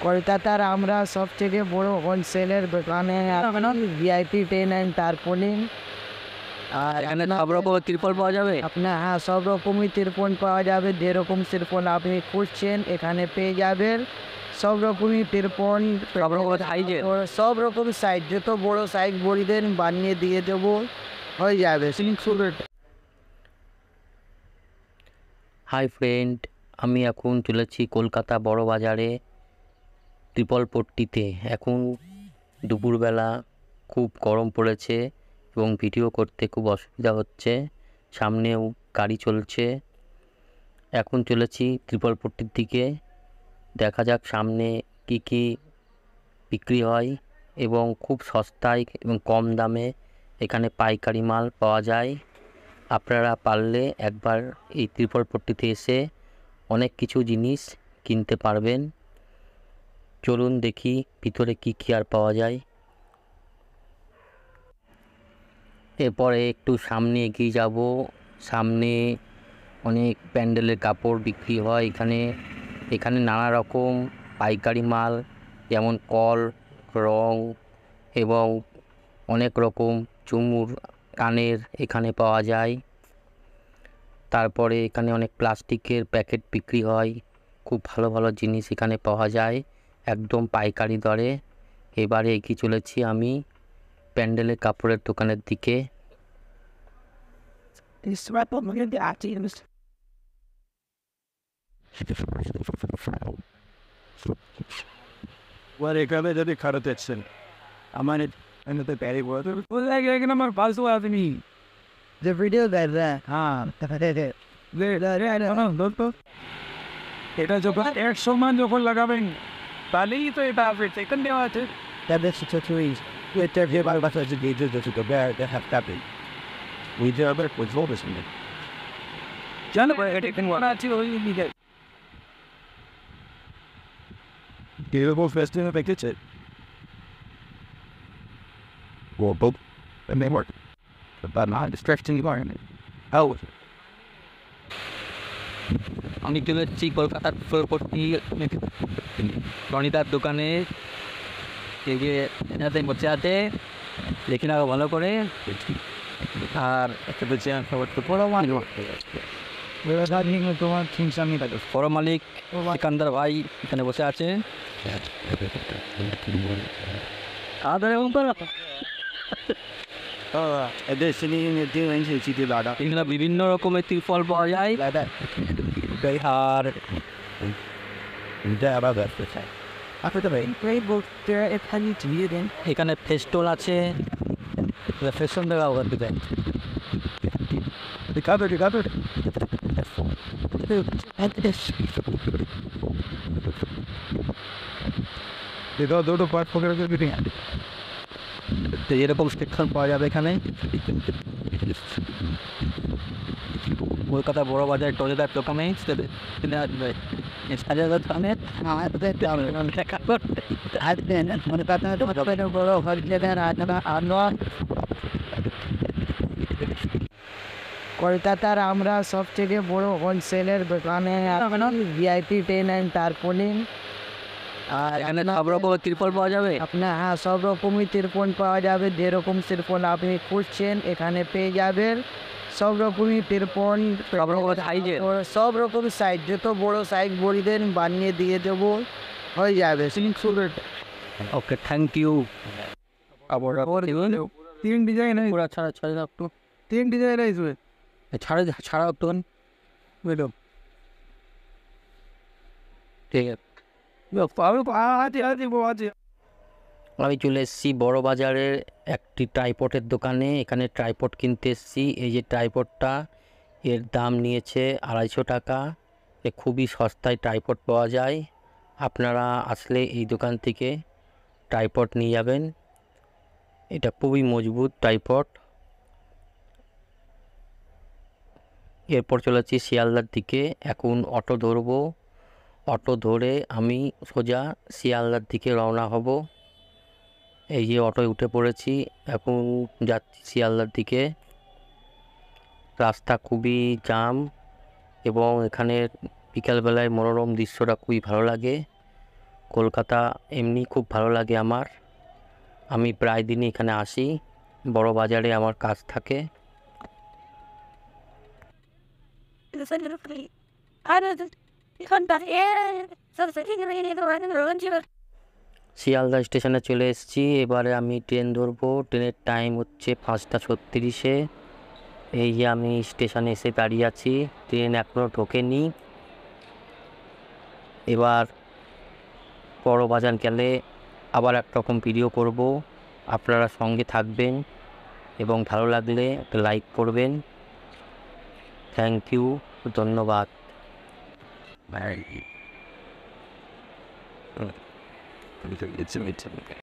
কলকাতার আমরা সবথেকে বড় হোলসেলের দোকানে ভিআইপি টেন অ্যান্ড টারপোলিন। আর এখানে সব রকমের ত্রিপল পাওয়া যাবে। আপনার সব রকমই তিরপল পাওয়া যাবে, যেরকম তিরপল আপনি খুঁজছেন এখানে পেয়ে যাবেন। সব রকমই তিরপল, সব রকমের সাইজের। সব রকম সাইজ, যত বড় সাইজ বড়িদেন বানিয়ে দিয়ে দেবো, হয়ে যাবে। হাই ফ্রেন্ড, আমি এখন চলেছি কলকাতা বড় বাজারে ত্রিপলপট্টিতে। এখন দুপুরবেলা, খুব গরম পড়েছে এবং ভিডিও করতে খুব অসুবিধা হচ্ছে। সামনেও গাড়ি চলছে। এখন চলেছি ত্রিপলপট্টির দিকে। দেখা যাক সামনে কি কি বিক্রি হয় এবং খুব সস্তায় এবং কম দামে এখানে পাইকারি মাল পাওয়া যায়। আপনারা পারলে একবার এই ত্রিপলপট্টিতে এসে অনেক কিছু জিনিস কিনতে পারবেন। চলুন দেখি ভিতরে কি কি আর পাওয়া যায়। এরপরে একটু সামনে এগিয়ে যাব। সামনে অনেক প্যান্ডেলের কাপড় বিক্রি হয় এখানে নানা রকম পাইকারি মাল, যেমন কল, রং এবং অনেক রকম ঝুমুর, কানের এখানে পাওয়া যায়। তারপরে এখানে অনেক প্লাস্টিকের প্যাকেট বিক্রি হয়। খুব ভালো ভালো জিনিস এখানে পাওয়া যায় একদম পাইকারি দরে। এবারে এগিয়ে চলেছি আমি প্যান্ডেলের কাপড়ের দোকানের দিকে। এখানে যদি খারাপ দেখছেন আমার আমার ফালতু আদমি যে ভিডিও দেয় এটা যখন 100 মান যখন লাগাবেন তাহলেই তো এটা আপনি সেকেন্ড দেওয়া আছে। তাদের সিচুয়েশন এটা যে বারবার যে গেজে যে তো bear that have tapping we যে আবার কোজ ওভার সম জানো এটা কেন আছে ওই দিকে Beautiful festival picture. Well, both and they work, but not distracting environment. How? আমি চলে এসেছি কলকাতার ত্রিপলপট্টি রনিতার দোকানে। এনাতে বসে আছে, দেখি না ভালো করে। আর একটা বলছে বড় মালিক সিকান্দার ভাই এখানে বসে আছে। এখানে বিভিন্ন রকমের ত্রিপল পাওয়া যায়। আর এখানে ফেস্টোল আছে, ফেস্টোল দেওয়া করতে চাই। দুটো পার্ট পকেটে এরকম সেকশন পাওয়া যাবে এখানে। কলকাতা বড় বাজার টলেদার দোকানে কলকাতার আমরা সবথেকে বড় হোলসেলের দোকানে ভিআইপি টেন অ্যান্ড টারপোলিন। আর এখানে সব রকমের ত্রিপল পাওয়া যাবে। আপনার সব রকমই তিরপল পাওয়া যাবে, যেরকম তিরপল আপনি খুঁজছেন এখানে পেয়ে যাবেন। সব রকমই তিরপল, সব রকমের সাইজের। সব রকম সাইজ, যত বড় সাইজ বড়িদেন বানিয়ে দিয়ে দেবো, হয়ে যাবে। ওকে, থ্যাংক ইউ। तीन डिजाइन है पूरा ছাড়া ছাড়া একটু, 3 डिजाइन है इसमें ছাড়া ছাড়া একটু बेटो ঠিক আছে। আমি চলে এসেছি বড় বাজারের একটি ট্রাইপডের দোকানে। এখানে ট্রাইপড কিনতে এসেছি। এই যে ট্রাইপডটা, এর দাম নিয়েছে 250 টাকা। খুবই সস্তায় ট্রাইপড পাওয়া যায়। আপনারা আসলে এই দোকান থেকে ট্রাইপড নিয়ে যাবেন। এটা খুবই মজবুত ট্রাইপড। এরপর চলেছি শিয়ালদার দিকে। এখন অটো ধরবো। অটো ধরে আমি সোজা শিয়ালদার দিকে রওনা হব। এই যে অটোয় উঠে পড়েছি, এখন যাচ্ছি শিয়ালদার দিকে। রাস্তা খুবই জাম এবং এখানে বিকালবেলায় মনোরম দৃশ্যটা খুবই ভালো লাগে। কলকাতা এমনি খুব ভালো লাগে আমার। আমি প্রায় দিনই এখানে আসি, বড় বাজারে আমার কাজ থাকে। শিয়ালদা স্টেশনে চলে এসেছি, এবারে আমি ট্রেন ধরবো। ট্রেনের টাইম হচ্ছে 5:36। এই যে আমি স্টেশনে এসে দাঁড়িয়ে আছি, ট্রেন এখনও ঢোকেনি। এবার বড় বাজার গেলে আবার একরকম ভিডিও করব, আপনারা সঙ্গে থাকবেন এবং ভালো লাগলে একটা লাইক করবেন। থ্যাংক ইউ, ধন্যবাদ। It's a